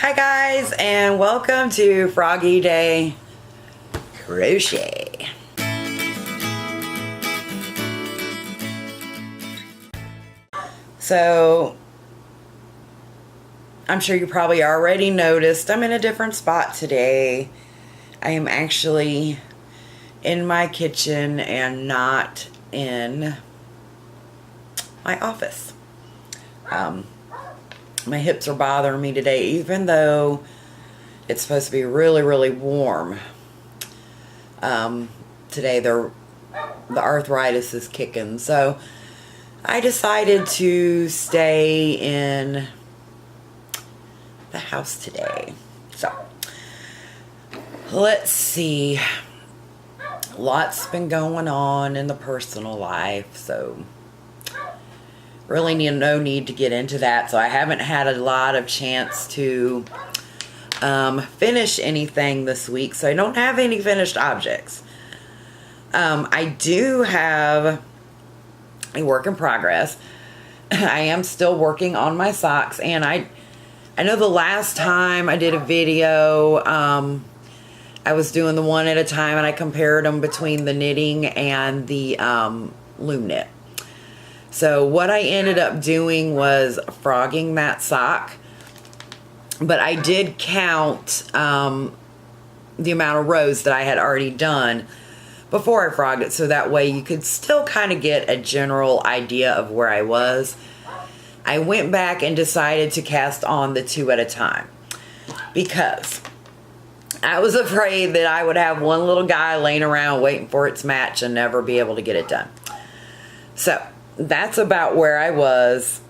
Hi guys, and welcome to Froggy Day Crochet. So, I'm sure you probably already noticed I'm in a different spot today. I am actually in my kitchen and not in my office. My hips are bothering me today, even though it's supposed to be really, really warm. Today the arthritis is kicking, so I decided to stay in the house today. So let's see. Lots been going on in the personal life, so really no need to get into that. So I haven't had a lot of chance to finish anything this week, so I don't have any finished objects. I do have a work in progress. I am still working on my socks, and I know the last time I did a video, I was doing the one at a time, and I compared them between the knitting and the loom knit. So what I ended up doing was frogging that sock, but I did count the amount of rows that I had already done before I frogged it, so that way you could still kind of get a general idea of where I was. I went back and decided to cast on the 2 at a time because I was afraid that I would have one little guy laying around waiting for its match and never be able to get it done. So that's about where I was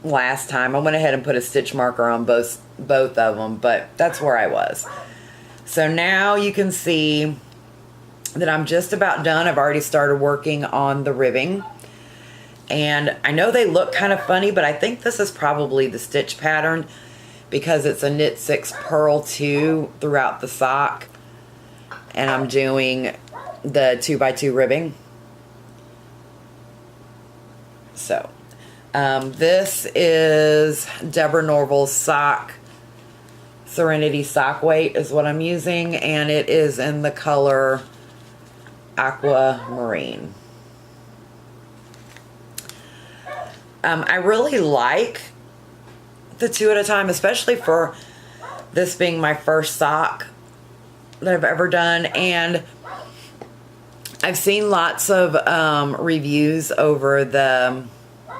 last time. I went ahead and put a stitch marker on both of them, but that's where I was. So now you can see that I'm just about done. I've already started working on the ribbing, and I know they look kind of funny, but I think this is probably the stitch pattern because it's a knit 6 purl 2 throughout the sock, and I'm doing the 2x2 ribbing. So this is Deborah Norval's sock, Serenity sock weight is what I'm using, and it is in the color Aquamarine. I really like the 2 at a time, especially for this being my first sock that I've ever done, and I've seen lots of reviews over the, I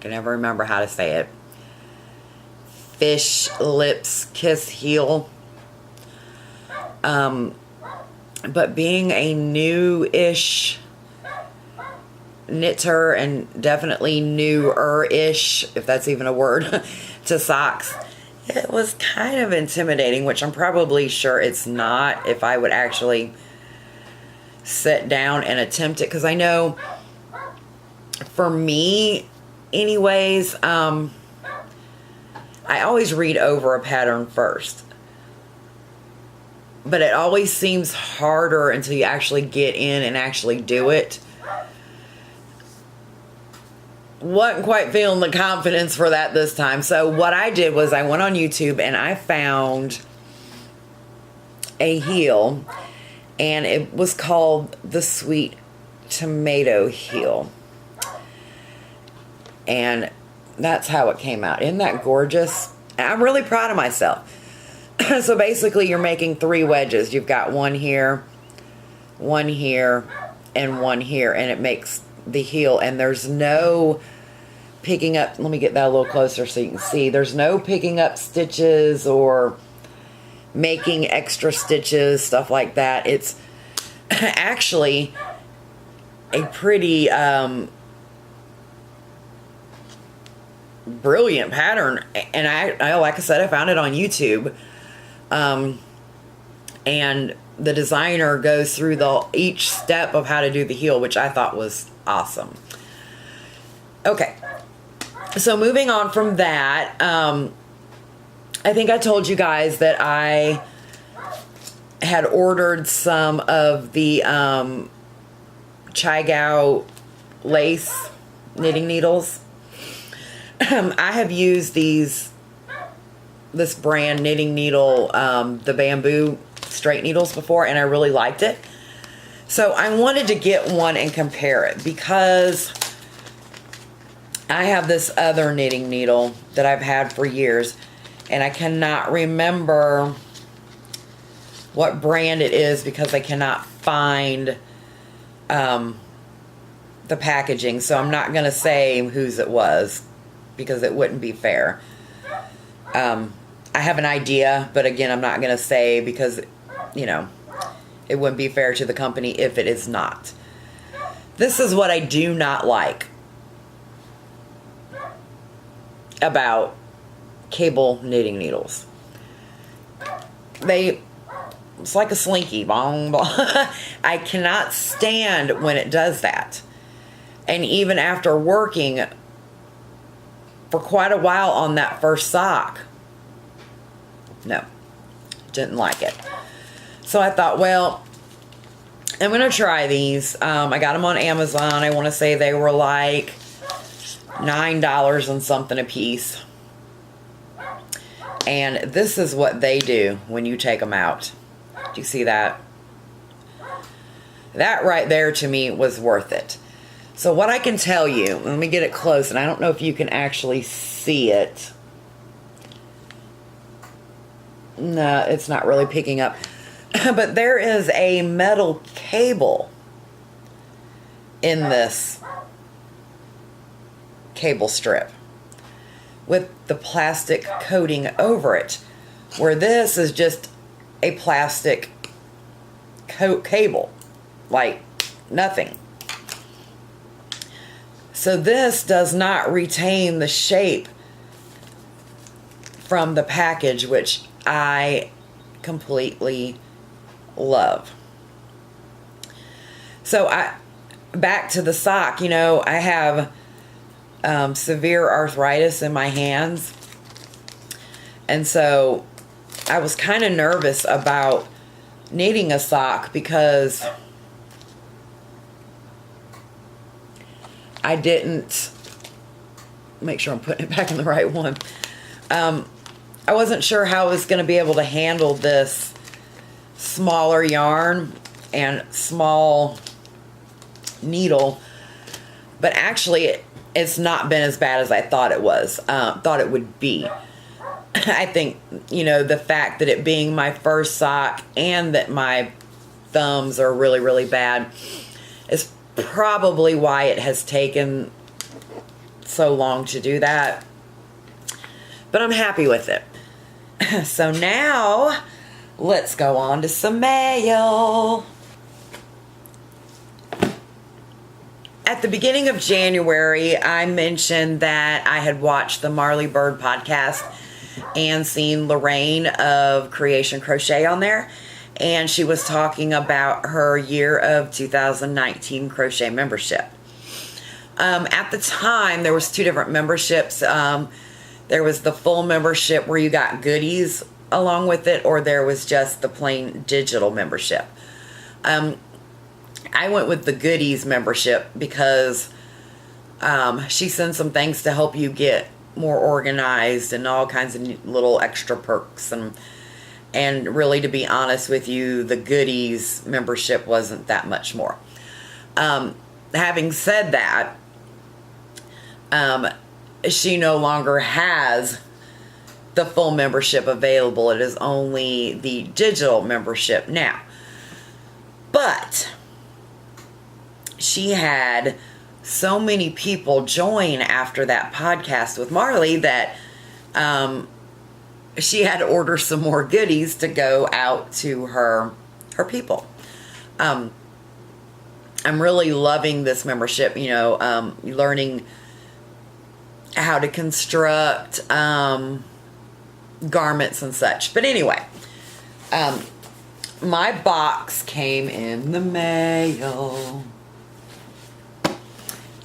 can never remember how to say it, Fish Lips Kiss Heel. But being a new-ish knitter, and definitely newer-ish, if that's even a word, to socks, it was kind of intimidating, which I'm probably sure it's not if I would actually sit down and attempt it, because I know for me anyways, I always read over a pattern first, but it always seems harder until you actually get in and actually do it. Wasn't quite feeling the confidence for that this time. So what I did was I went on YouTube and I found a heel, and it was called the Sweet Tomato Heel, and that's how it came out. Isn't that gorgeous? I'm really proud of myself. So basically you're making 3 wedges. You've got one here, one here, and one here, and it makes the heel, and there's no picking up, let me get that a little closer so you can see, there's no picking up stitches or making extra stitches, stuff like that. It's actually a pretty brilliant pattern, and I like I said, I found it on YouTube, and the designer goes through each step of how to do the heel, which I thought was awesome. Okay, so moving on from that, I think I told you guys that I had ordered some of the Chai-Gao lace knitting needles. I have used these this brand knitting needle, the bamboo straight needles before, and I really liked it. So I wanted to get one and compare it because I have this other knitting needle that I've had for years, and I cannot remember what brand it is because I cannot find the packaging. So I'm not going to say whose it was because it wouldn't be fair. I have an idea, but again, I'm not going to say because, you know, it wouldn't be fair to the company if it is not. This is what I do not like about cable knitting needles. It's like a slinky. Bong, bong. I cannot stand when it does that. And even after working for quite a while on that first sock, no, didn't like it. So I thought, well, I'm going to try these. I got them on Amazon. I want to say they were like $9 and something a piece. And this is what they do when you take them out. Do you see that? That right there to me was worth it. So what I can tell you, let me get it close, and I don't know if you can actually see it. No, it's not really picking up. But there is a metal cable in this cable strip with the plastic coating over it, where this is just a plastic cable, like nothing. So this does not retain the shape from the package, which I completely love. So back to the sock, you know, I have severe arthritis in my hands, and so I was kind of nervous about knitting a sock because I didn't make sure I'm putting it back in the right one. I wasn't sure how I was going to be able to handle this smaller yarn and small needle, but actually it's not been as bad as I thought it was, thought it would be. I think, you know, the fact that it being my first sock and that my thumbs are really, really bad is probably why it has taken so long to do that. But I'm happy with it. So now let's go on to some mail. At the beginning of January, I mentioned that I had watched the Marley Bird podcast and seen Lorraine of Creation Crochet on there. And she was talking about her year of 2019 crochet membership. At the time, there was two different memberships. There was the full membership where you got goodies along with it, or there was just the plain digital membership. I went with the goodies membership because she sends some things to help you get more organized and all kinds of little extra perks. And really, to be honest with you, the goodies membership wasn't that much more. Having said that, she no longer has the full membership available. It is only the digital membership now. But she had so many people join after that podcast with Marley that she had to order some more goodies to go out to her people. I'm really loving this membership, you know, learning how to construct garments and such. But anyway, my box came in the mail.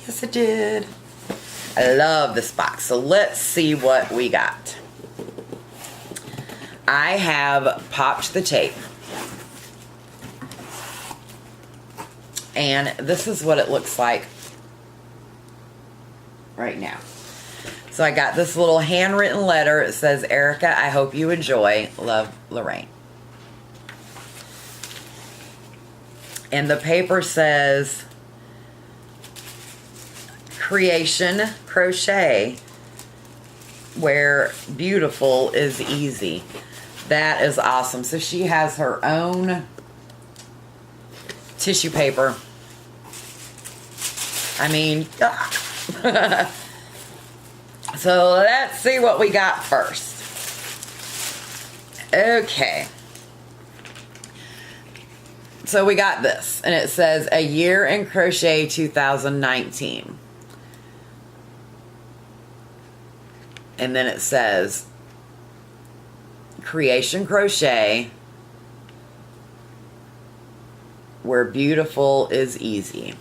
Yes, it did. I love this box. So let's see what we got. I have popped the tape. And this is what it looks like right now. So I got this little handwritten letter. It says, Erica, I hope you enjoy. Love, Lorraine. And the paper says, Creation Crochet, where beautiful is easy. That is awesome. So she has her own tissue paper. I mean, so let's see what we got first. Okay. So we got this, and it says A Year in Crochet 2019. And then it says Creation Crochet, where beautiful is easy.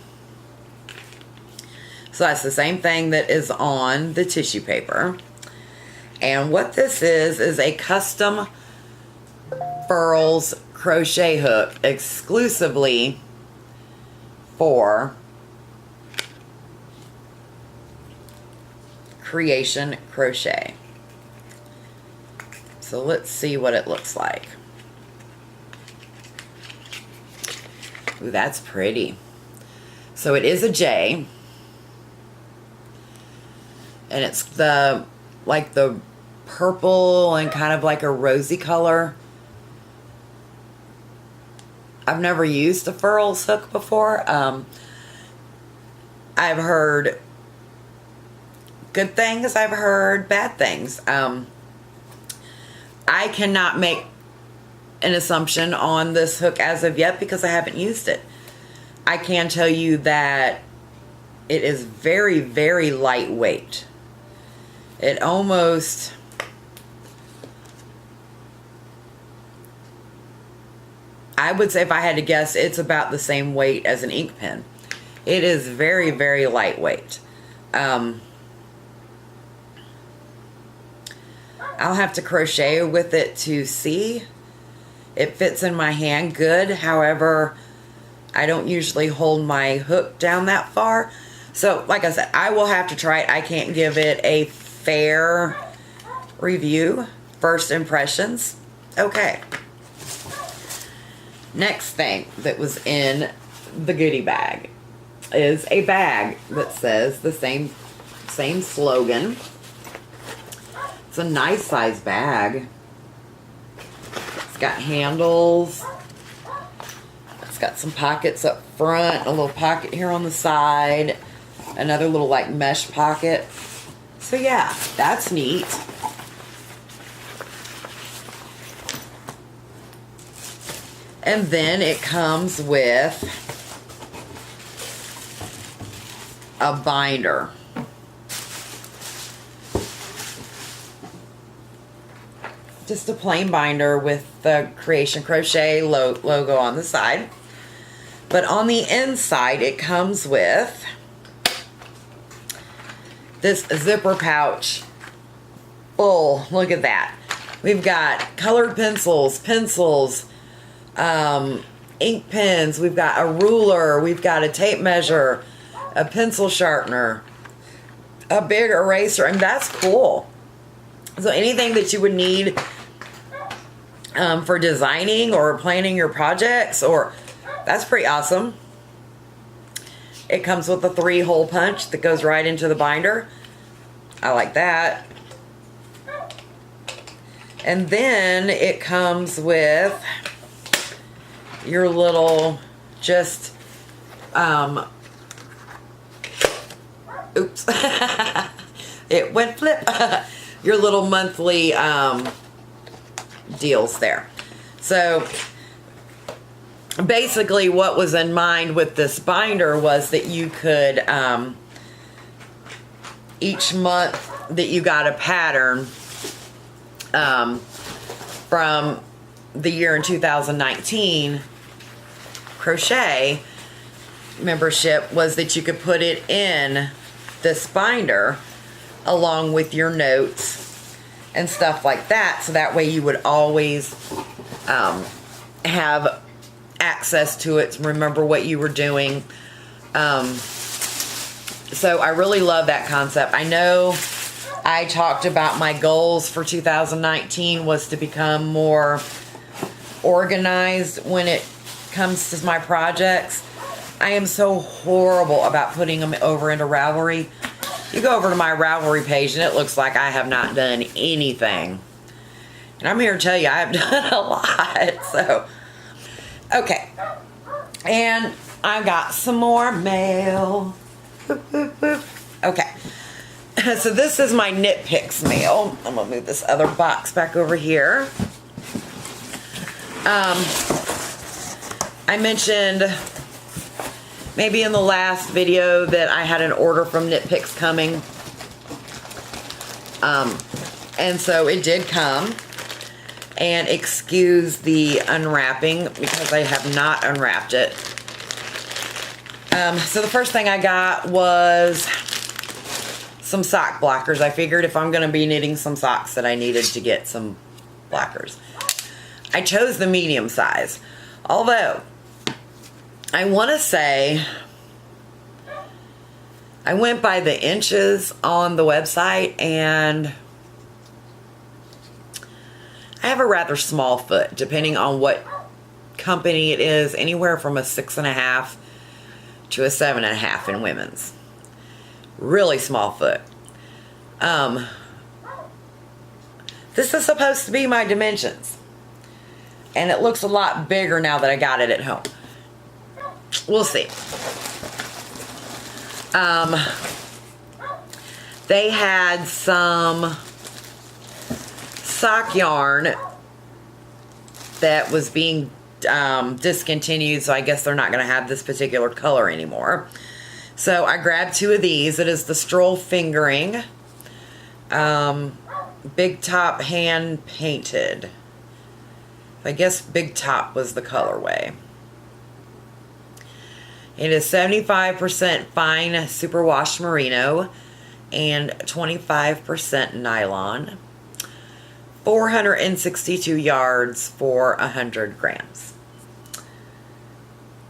So that's the same thing that is on the tissue paper. And what this is a custom Furls crochet hook exclusively for Creation Crochet. So let's see what it looks like. Ooh, that's pretty. So it is a J. And it's the purple and kind of like a rosy color. I've never used a Furls hook before. I've heard good things. I've heard bad things. I cannot make an assumption on this hook as of yet because I haven't used it. I can tell you that it is very, very lightweight. It almost... I would say if I had to guess, it's about the same weight as an ink pen. It is very, very lightweight. I'll have to crochet with it to see. It fits in my hand good. However, I don't usually hold my hook down that far. So, like I said, I will have to try it. I can't give it a fair review. First impressions. Okay. Next thing that was in the goodie bag is a bag that says the same slogan. It's a nice size bag. It's got handles. It's got some pockets up front, a little pocket here on the side, another little like mesh pocket. So yeah, that's neat. And then it comes with a binder. Just a plain binder with the Creation Crochet logo on the side. But on the inside, it comes with this zipper pouch full. Look at that. We've got colored pencils, ink pens, we've got a ruler, we've got a tape measure, a pencil sharpener, a big eraser, and that's cool. So anything that you would need for designing or planning your projects, that's pretty awesome. It comes with a 3-hole punch that goes right into the binder. I like that. And then it comes with your little oops. It went flip. Your little monthly deals there. So basically what was in mind with this binder was that you could each month that you got a pattern from the year in 2019 crochet membership was that you could put it in this binder along with your notes and stuff like that, so that way you would always have access to it to remember what you were doing. So I really love that concept. I know I talked about my goals for 2019 was to become more organized when it comes to my projects. I am so horrible about putting them over into Ravelry. You go over to my Ravelry page and it looks like I have not done anything. And I'm here to tell you I've done a lot. So, okay. And I got some more mail. Okay. So this is my Nitpicks mail. I'm going to move this other box back over here. I mentioned maybe in the last video that I had an order from Nitpicks coming. And so it did come. And excuse the unwrapping because I have not unwrapped it. So the first thing I got was some sock blockers. I figured if I'm going to be knitting some socks that I needed to get some blockers. I chose the medium size. Although, I want to say, I went by the inches on the website and I have a rather small foot, depending on what company it is, anywhere from a 6.5 to a 7.5 in women's. Really small foot. This is supposed to be my dimensions. And it looks a lot bigger now that I got it at home. We'll see. They had some sock yarn that was being discontinued, so I guess they're not going to have this particular color anymore. So I grabbed 2 of these. It is the Stroll Fingering Big Top Hand Painted. I guess Big Top was the colorway. It is 75% fine superwash merino and 25% nylon. 462 yards for 100 grams.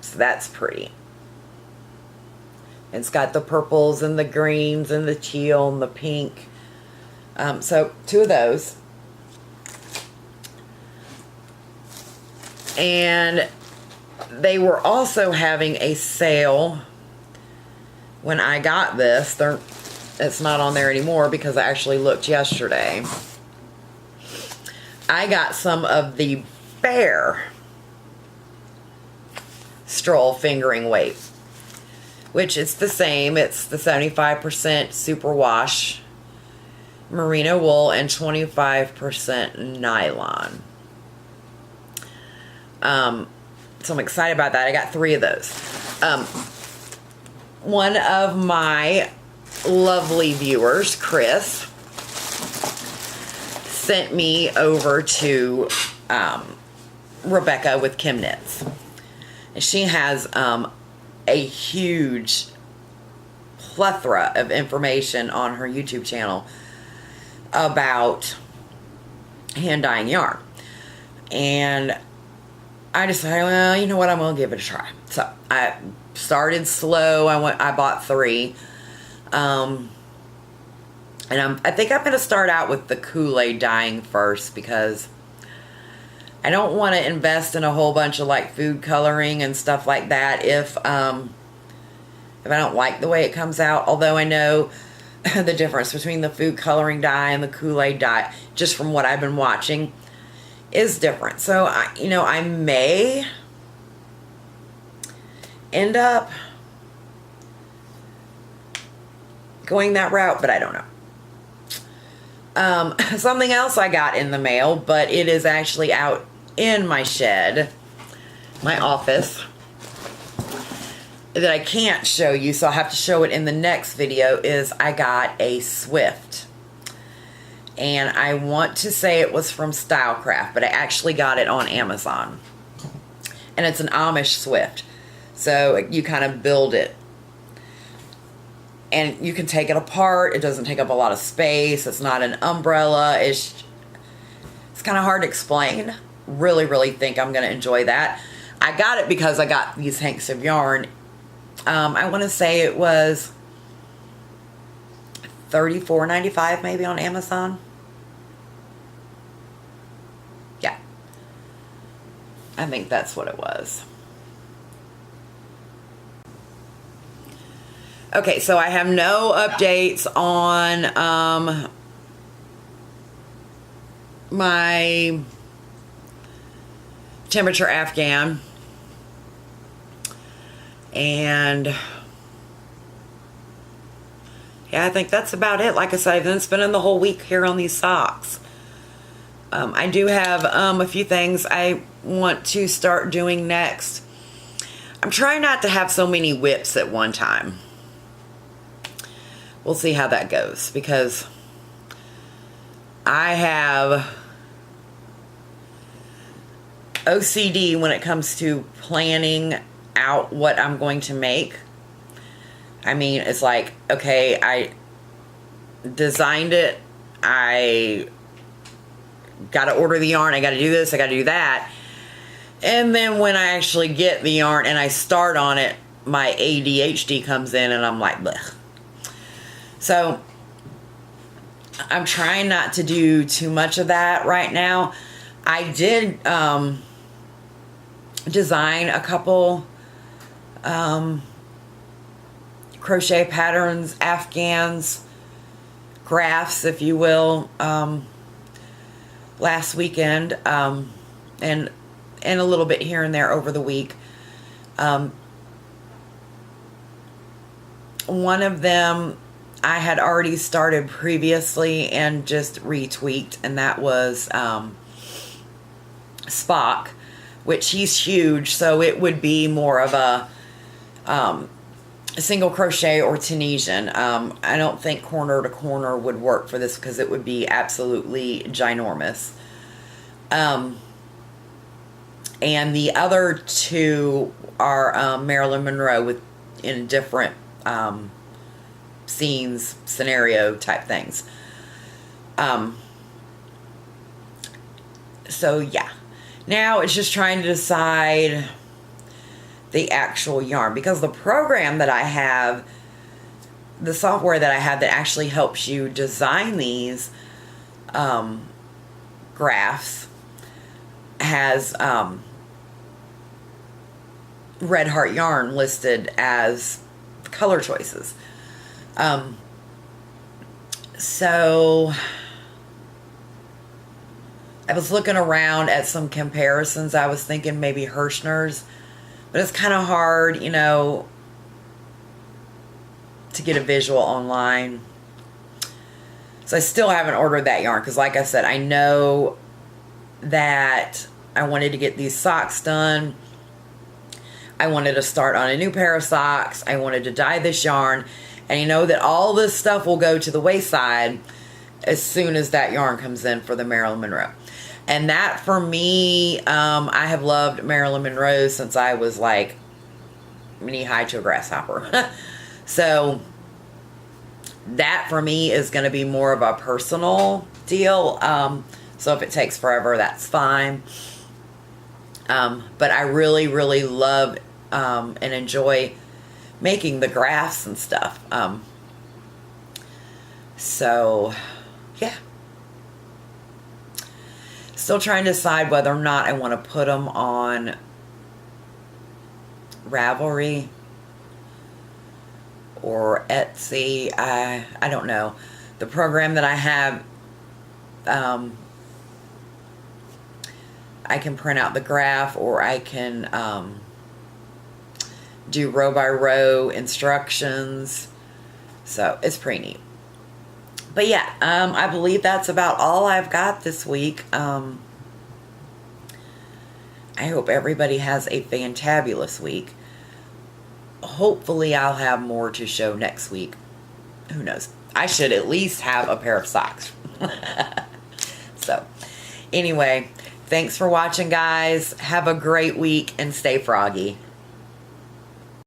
So that's pretty. It's got the purples and the greens and the teal and the pink. So 2 of those. And they were also having a sale when I got this. It's not on there anymore because I actually looked yesterday. I got some of the Bear Stroll Fingering Weight, which is the same. It's the 75% superwash merino wool and 25% nylon. So I'm excited about that. I got 3 of those. One of my lovely viewers, Chris, sent me over to Rebecca with Kim Knits. And she has a huge plethora of information on her YouTube channel about hand dyeing yarn. And I decided, well, you know what, I'm going to give it a try. So I started slow. I bought 3. And I think I'm going to start out with the Kool-Aid dyeing first because I don't want to invest in a whole bunch of like food coloring and stuff like that if I don't like the way it comes out. Although I know the difference between the food coloring dye and the Kool-Aid dye, just from what I've been watching, is different. So I may end up going that route, but I don't know. Something else I got in the mail, but it is actually out in my shed, my office, that I can't show you, so I'll have to show it in the next video, is I got a Swift. And I want to say it was from Stylecraft, but I actually got it on Amazon. And it's an Amish Swift. So you kind of build it. And you can take it apart. It doesn't take up a lot of space. It's not an umbrella. It's kind of hard to explain. Really, really think I'm going to enjoy that. I got it because I got these hanks of yarn. I want to say it was $34.95 maybe on Amazon. Yeah. I think that's what it was. Okay, so I have no updates on my temperature Afghan. And yeah, I think that's about it. Like I said, I've been spending the whole week here on these socks. I do have a few things I want to start doing next. I'm trying not to have so many WIPS at one time. We'll see how that goes, because I have OCD when it comes to planning out what I'm going to make. I mean, it's like, okay, I designed it, I got to order the yarn, I got to do this, I got to do that, and then when I actually get the yarn and I start on it, my ADHD comes in and I'm like, blech. So I'm trying not to do too much of that right now. I did design a couple crochet patterns, Afghans, graphs, if you will, last weekend, and a little bit here and there over the week. One of them I had already started previously and just retweaked, and that was Spock, which he's huge, so it would be more of a single crochet or Tunisian. I don't think corner to corner would work for this because it would be absolutely ginormous. And the other two are Marilyn Monroe in different scenes, scenario type things. So yeah, now it's just trying to decide the actual yarn, because the program that I have, the software that I have that actually helps you design these graphs has Red Heart yarn listed as color choices. So I was looking around at some comparisons. I was thinking maybe Hirschner's, but it's kind of hard, you know, to get a visual online. So I still haven't ordered that yarn because, like I said, I know that I wanted to get these socks done. I wanted to start on a new pair of socks. I wanted to dye this yarn. And you know that all this stuff will go to the wayside as soon as that yarn comes in for the Marilyn Monroe. And that, for me, I have loved Marilyn Monroe since I was like knee-high to a grasshopper. So that, for me, is going to be more of a personal deal. So if it takes forever, that's fine. But I really, really love and enjoy making the graphs and stuff. So, yeah. Still trying to decide whether or not I want to put them on Ravelry or Etsy. I don't know. The program that I have, I can print out the graph, or I can do row by row instructions. So it's pretty neat. But yeah, I believe that's about all I've got this week. I hope everybody has a fantabulous week. Hopefully I'll have more to show next week. Who knows? I should at least have a pair of socks. So, anyway, thanks for watching, guys. Have a great week and stay froggy.